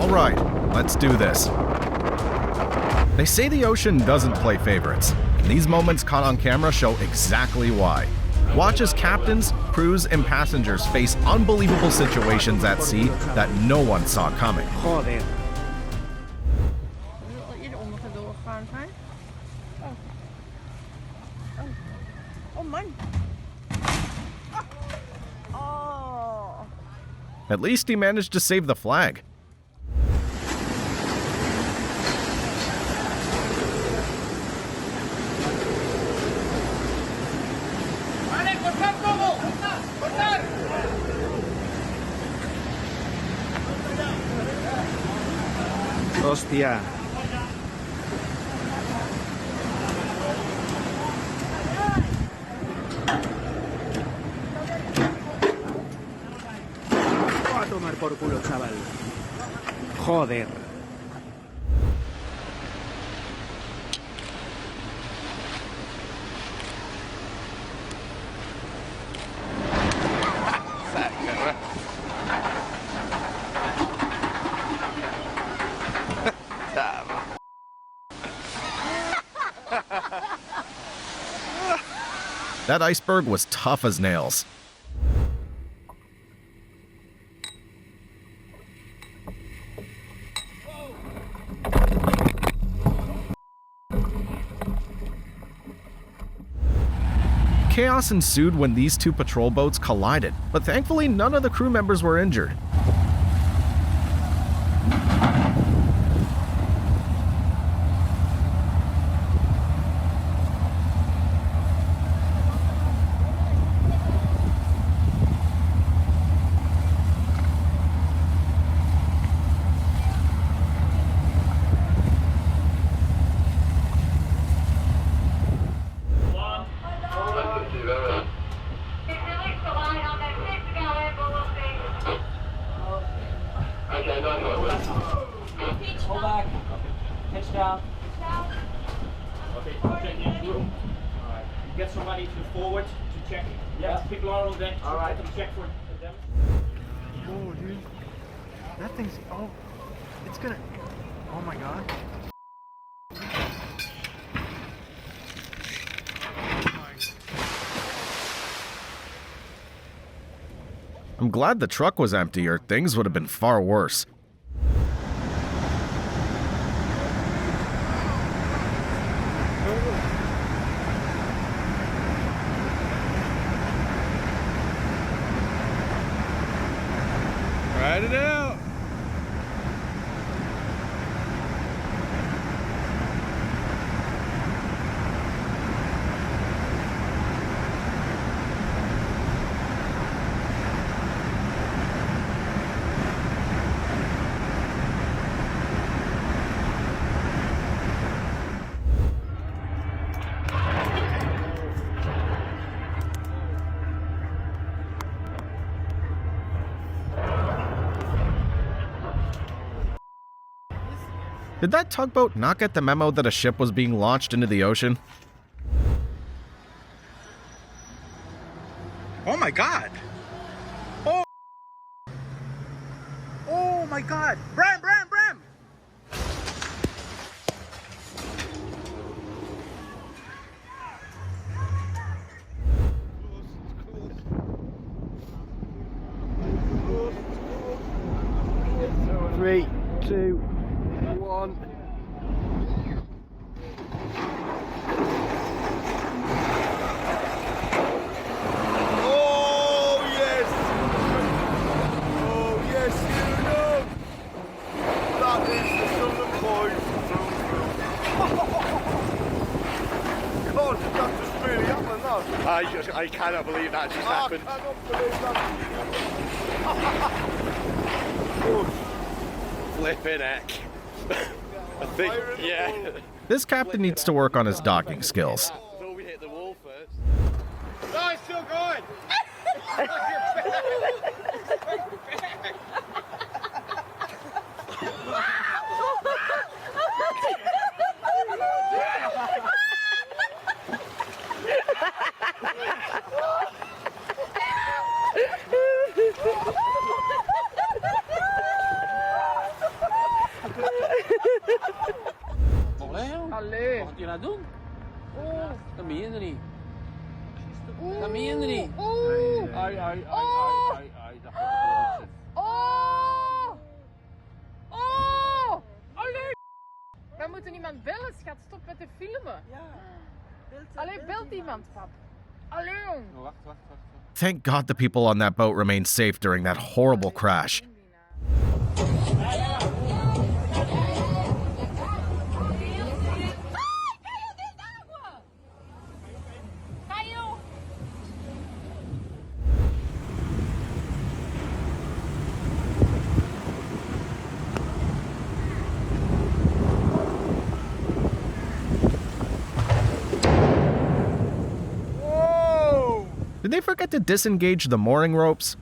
All right, let's do this. They say the ocean doesn't play favorites, and these moments caught on camera show exactly why. Watch as captains, crews, and passengers face unbelievable situations at sea that no one saw coming. Joder. At least he managed to save the flag. Hostia. A tomar por culo, chaval. Joder. That iceberg was tough as nails. Chaos ensued when these two patrol boats collided, but thankfully none of the crew members were injured. Hold back. Pitch down. Okay, check in room. Alright. Get somebody to forward to check. Yeah. People are on deck. Alright. To check for them. Oh, dude. That thing's. Oh. It's gonna. Oh my god. I'm glad the truck was empty, or things would have been far worse. Ride it out. Did that tugboat not get the memo that a ship was being launched into the ocean? Oh my god. Oh. Oh my god. Bram, Bram, Bram. Three, two, one. Oh yes. Oh yes, you know. That is the Southern boys. God, that just really happened, that. I cannot believe that just happened. I cannot believe that. Flipping heck. I think, yeah. This captain needs to work on his docking skills. So we hit the wall first. No, it's still going. Allee. Wat gaat hij nou doen? Oeh. Dat meen je niet. Dat meen je niet. Oeh. Ai, ai, ai, ai, ai. Dat gaat het Oh. Oh. Allee. We moeten iemand bellen, schat. Stop met te filmen. Ja. Allee, belt iemand, pap. Allee, jong. Wacht. Thank God the people on that boat remained safe during that horrible crash. Did they forget to disengage the mooring ropes?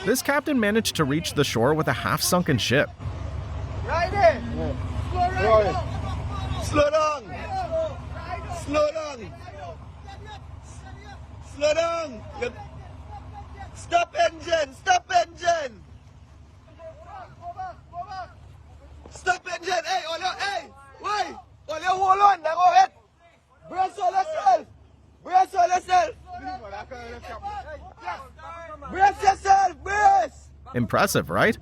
This captain managed to reach the shore with a half-sunken ship. Right in! Slow down! Slow down! Slow down! Stop engine! Stop engine! Stop engine! Hey, hey! Wait! Hold on! Go ahead! Brace yourself! Brace yourself! Brace yourself! Brace! Impressive, right?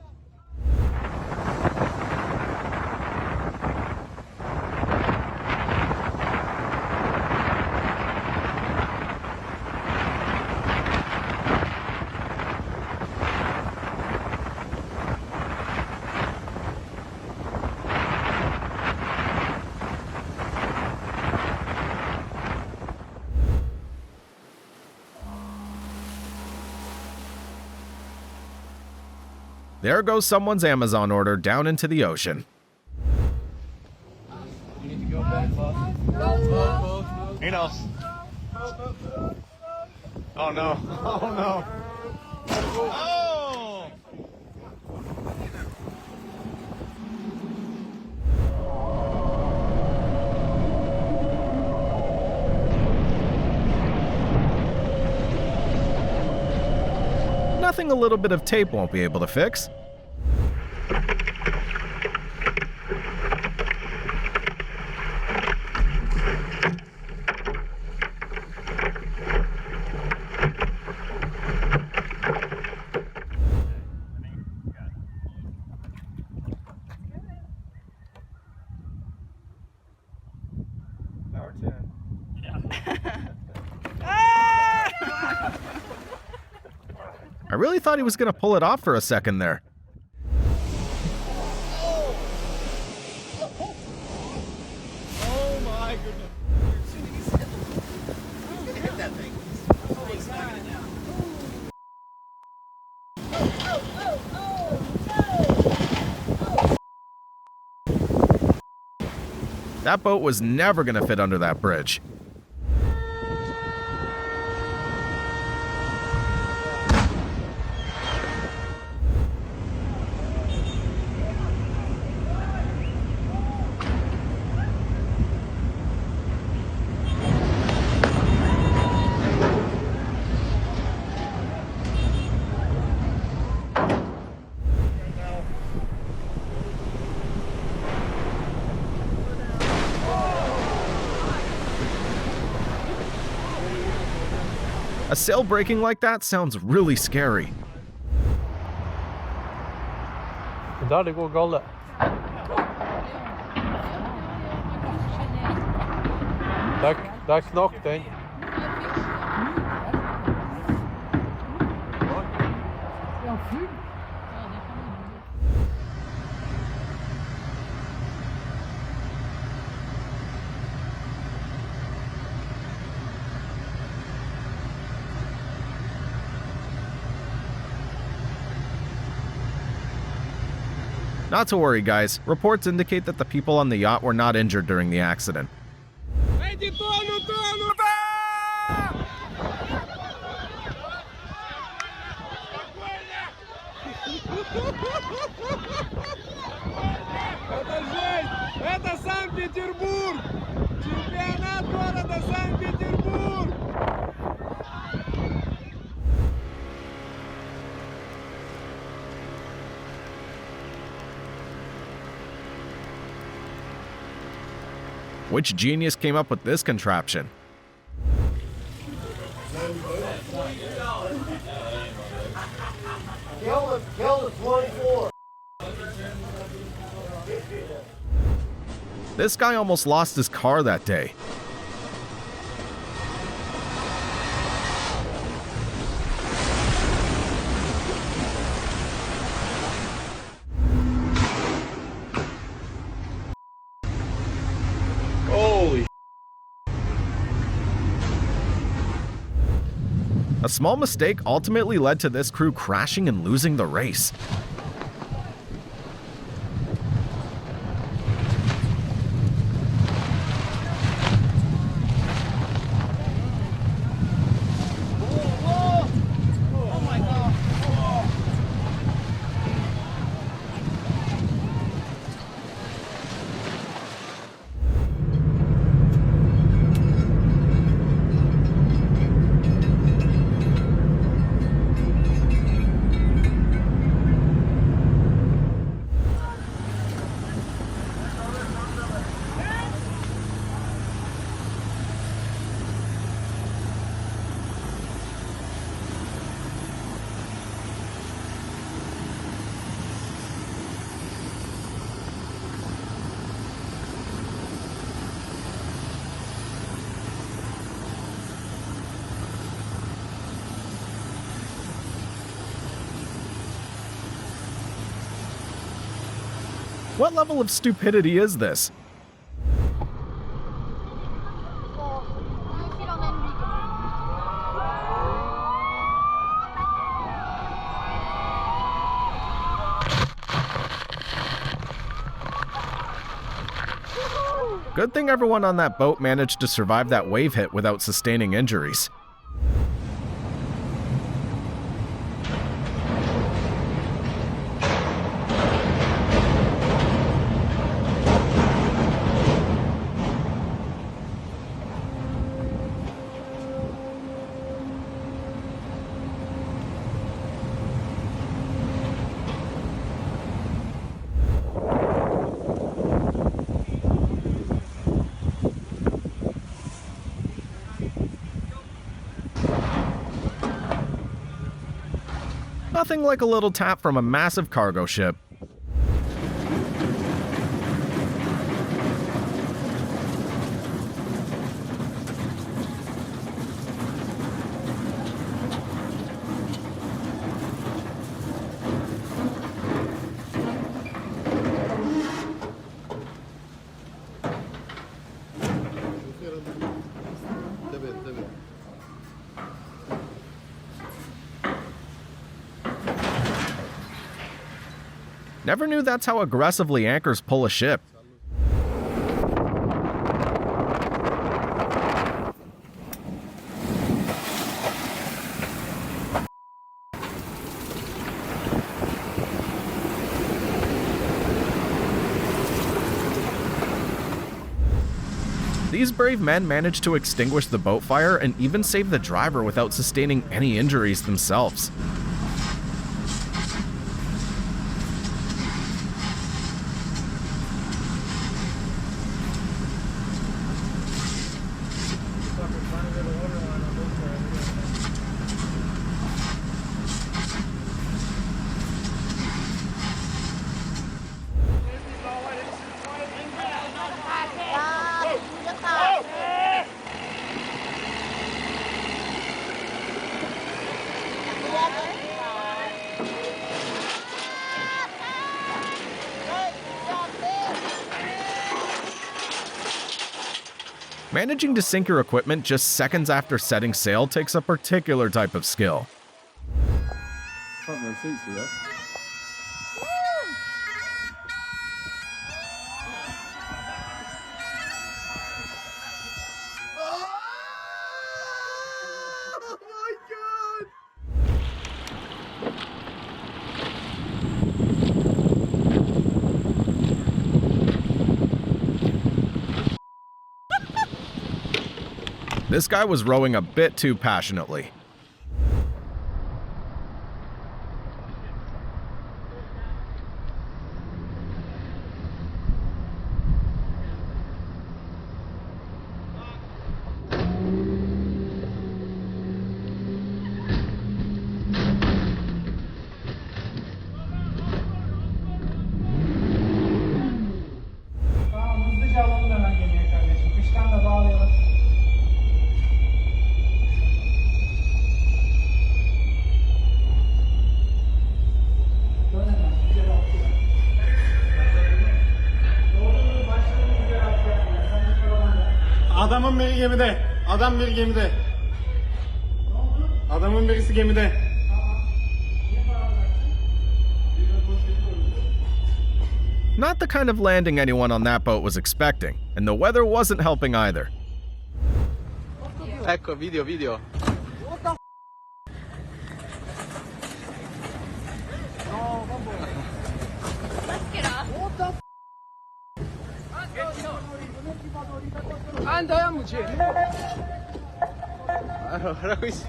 There goes someone's Amazon order down into the ocean. You need to go back, boss. You know. Oh no. Oh no. Oh! Nothing a little bit of tape won't be able to fix. I really thought he was going to pull it off for a second there. Oh my goodness. Hit that thing. That boat was never going to fit under that bridge. A sail breaking like that sounds really scary. Daar, det går galt. Der knakk den. Not to worry, guys. Reports indicate that the people on the yacht were not injured during the accident. Это жесть! Это Санкт-Петербург! Чемпионат города Санкт-Петербург! Which genius came up with this contraption? Kill the 24. This guy almost lost his car that day. Holy. A small mistake ultimately led to this crew crashing and losing the race. What level of stupidity is this? Good thing everyone on that boat managed to survive that wave hit without sustaining injuries. Nothing like a little tap from a massive cargo ship. Never knew that's how aggressively anchors pull a ship. These brave men managed to extinguish the boat fire and even save the driver without sustaining any injuries themselves. Managing to sink your equipment just seconds after setting sail takes a particular type of skill. Front row seats for that. This guy was rowing a bit too passionately. Hızlıca alalım hemen gemiye kardeşim. Kıştan da bağlayalım. Adamın biri gemide. Adam bir gemide. Adamın birisi gemide. Not the kind of landing anyone on that boat was expecting, and the weather wasn't helping either. Ecco, video. Andiamoci. Guarda questi.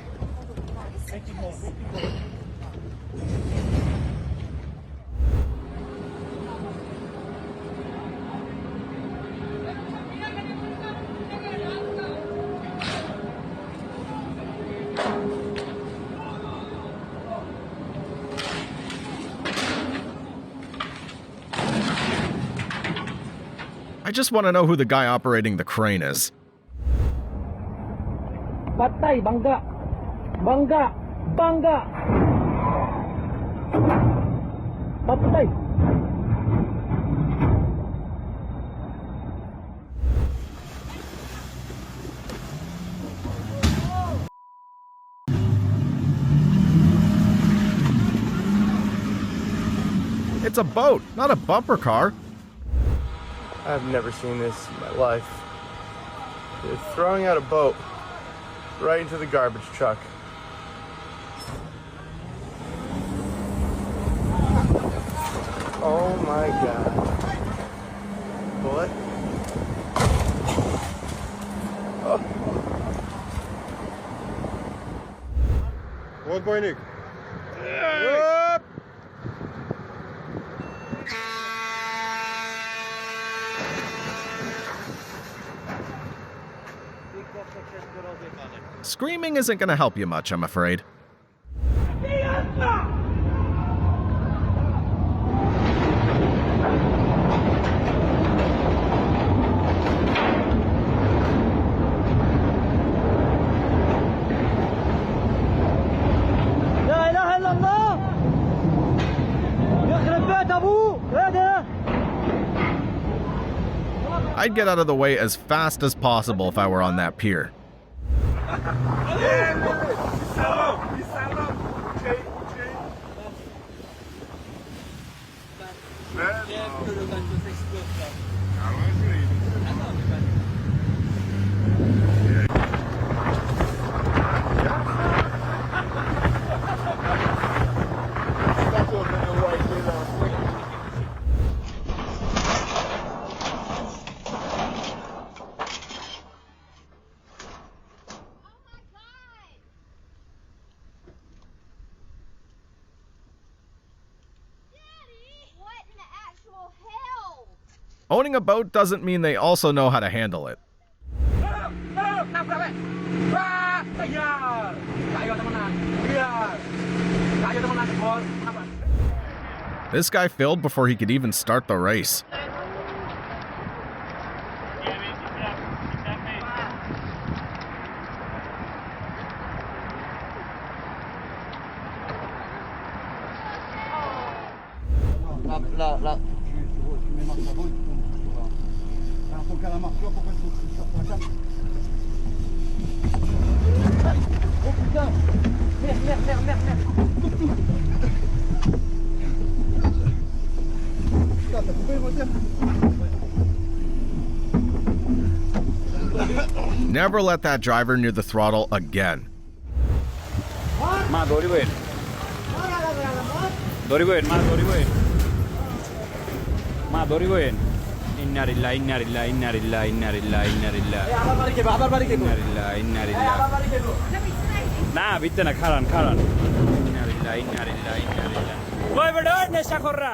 I just want to know who the guy operating the crane is. Patay, bangga. Bangga. Bangga. Patay. It's a boat, not a bumper car. I've never seen this in my life. They're throwing out a boat right into the garbage truck. Oh my god. What? Oh. Отбойник. Screaming isn't going to help you much, I'm afraid. I'd get out of the way as fast as possible if I were on that pier. Owning a boat doesn't mean they also know how to handle it. This guy failed before he could even start the race. Never let that driver near the throttle again. Ma, dori gue. Dori gue, ma, dori gue. Ma, dori gue. Innalillah, innalillah, innalillah, innalillah, innalillah. Innalillah, innalillah. না বিতে না খারান খারান ইন্নালিল্লাহ ইন্নালিল্লাহ ইন্নালিল্লাহ ওই বেটা ওই নেশা কররা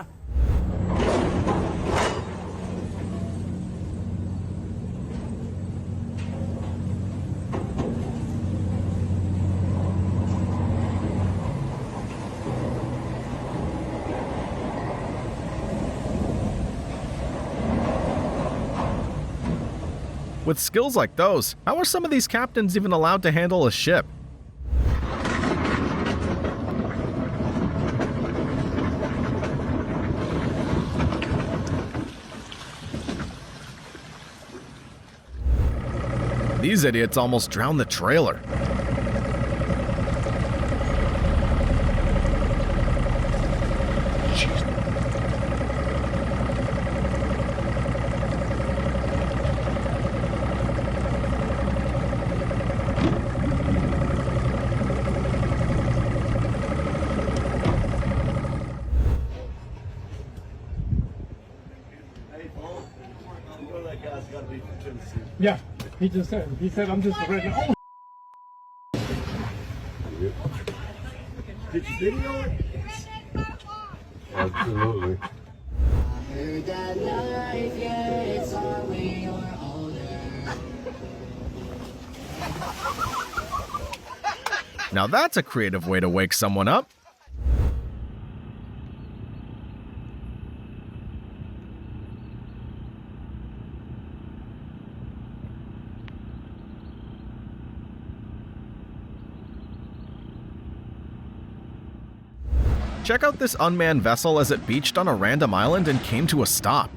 With skills like those, how are some of these captains even allowed to handle a ship? These idiots almost drowned the trailer. Yeah, he just said. He said, I'm just ready. Oh! Did you video it? Absolutely. Now that's a creative way to wake someone up. Check out this unmanned vessel as it beached on a random island and came to a stop.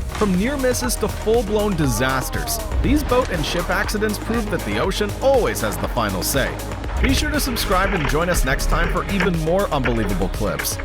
From near misses to full-blown disasters, these boat and ship accidents prove that the ocean always has the final say. Be sure to subscribe and join us next time for even more unbelievable clips.